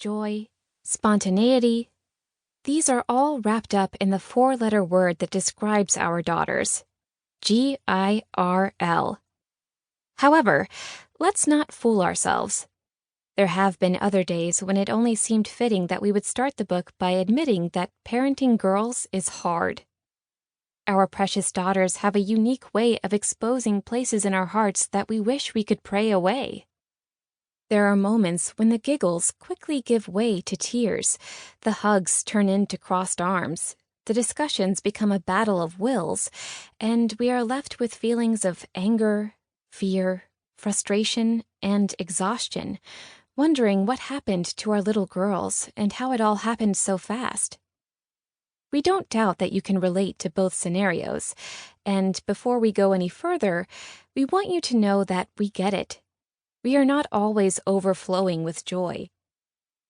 joy, spontaneity. These are all wrapped up in the four-letter word that describes our daughters, GIRL. However, let's not fool ourselves. There have been other days when it only seemed fitting that we would start the book by admitting that parenting girls is hard. Our precious daughters have a unique way of exposing places in our hearts that we wish we could pray away. There are moments when the giggles quickly give way to tears, the hugs turn into crossed arms, the discussions become a battle of wills, and we are left with feelings of anger, fear, frustration, and exhaustion, wondering what happened to our little girls and how it all happened so fast. We don't doubt that you can relate to both scenarios, and before we go any further, we want you to know that we get it. We are not always overflowing with joy.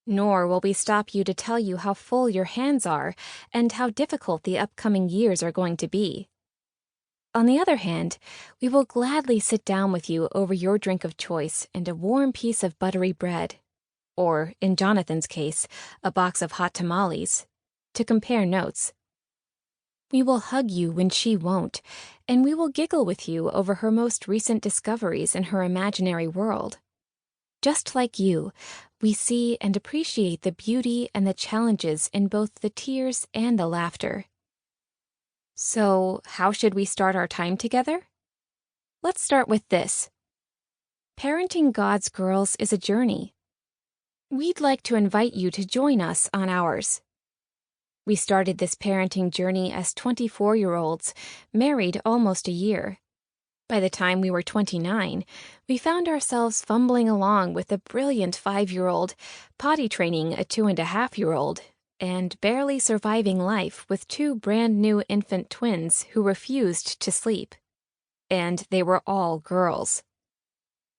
Nor will we stop you to tell you how full your hands are and how difficult the upcoming years are going to be. On the other hand, we will gladly sit down with you over your drink of choice and a warm piece of buttery bread, or, in Jonathan's case, a box of hot tamales, to compare notes. We will hug you when she won't, and we will giggle with you over her most recent discoveries in her imaginary world. Just like you, we see and appreciate the beauty and the challenges in both the tears and the laughter. So, how should we start our time together? Let's start with this. Parenting God's girls is a journey. We'd like to invite you to join us on ours. We started this parenting journey as 24-year-olds, married almost a year. By the time we were 29, we found ourselves fumbling along with a brilliant 5-year-old, potty training a 2.5-year-old, and barely surviving life with 2 brand-new infant twins who refused to sleep. And they were all girls.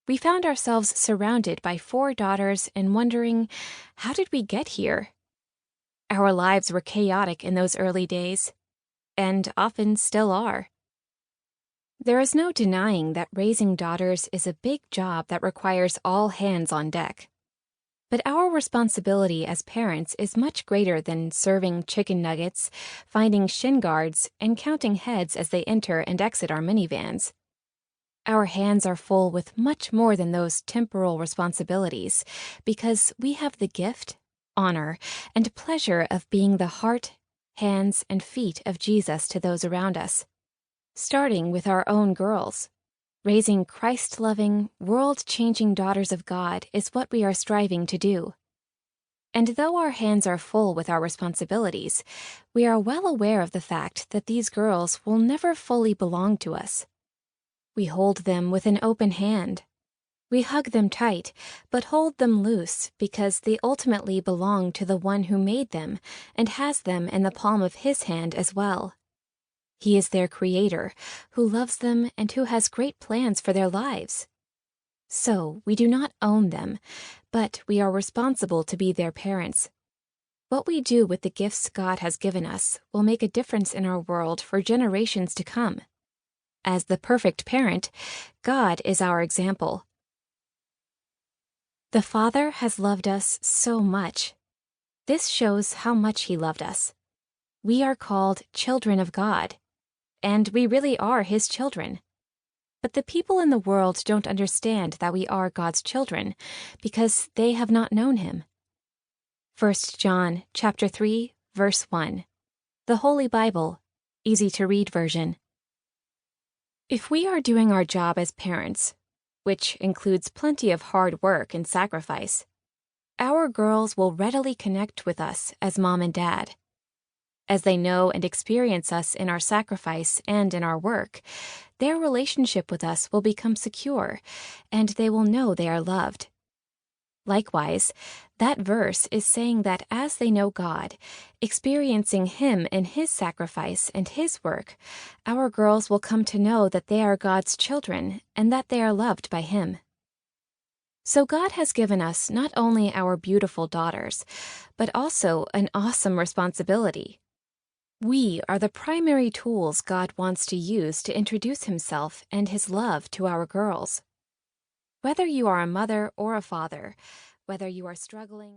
We found ourselves surrounded by 4 daughters and wondering, how did we get here? Our lives were chaotic in those early days, and often still are. There is no denying that raising daughters is a big job that requires all hands on deck. But our responsibility as parents is much greater than serving chicken nuggets, finding shin guards, and counting heads as they enter and exit our minivans. Our hands are full with much more than those temporal responsibilities, because we have the gift, honor, and pleasure of being the heart, hands, and feet of Jesus to those around us. Starting with our own girls. Raising Christ-loving, world-changing daughters of God is what we are striving to do. And though our hands are full with our responsibilities, we are well aware of the fact that these girls will never fully belong to us. We hold them with an open hand. We hug them tight, but hold them loose because they ultimately belong to the one who made them and has them in the palm of his hand as well. He is their creator, who loves them and who has great plans for their lives. So we do not own them, but we are responsible to be their parents. What we do with the gifts God has given us will make a difference in our world for generations to come. As the perfect parent, God is our example. The Father has loved us so much. This shows how much He loved us. We are called children of God, and we really are His children. But the people in the world don't understand that we are God's children because they have not known Him. 1 John chapter 3, verse 1. The Holy Bible, easy-to-read version. If we are doing our job as parents, which includes plenty of hard work and sacrifice, our girls will readily connect with us as mom and dad. As they know and experience us in our sacrifice and in our work, their relationship with us will become secure, and they will know they are loved. Likewise, that verse is saying that as they know God, experiencing Him in His sacrifice and His work, our girls will come to know that they are God's children and that they are loved by Him. So God has given us not only our beautiful daughters, but also an awesome responsibility. We are the primary tools God wants to use to introduce Himself and His love to our girls. Whether you are a mother or a father, whether you are struggling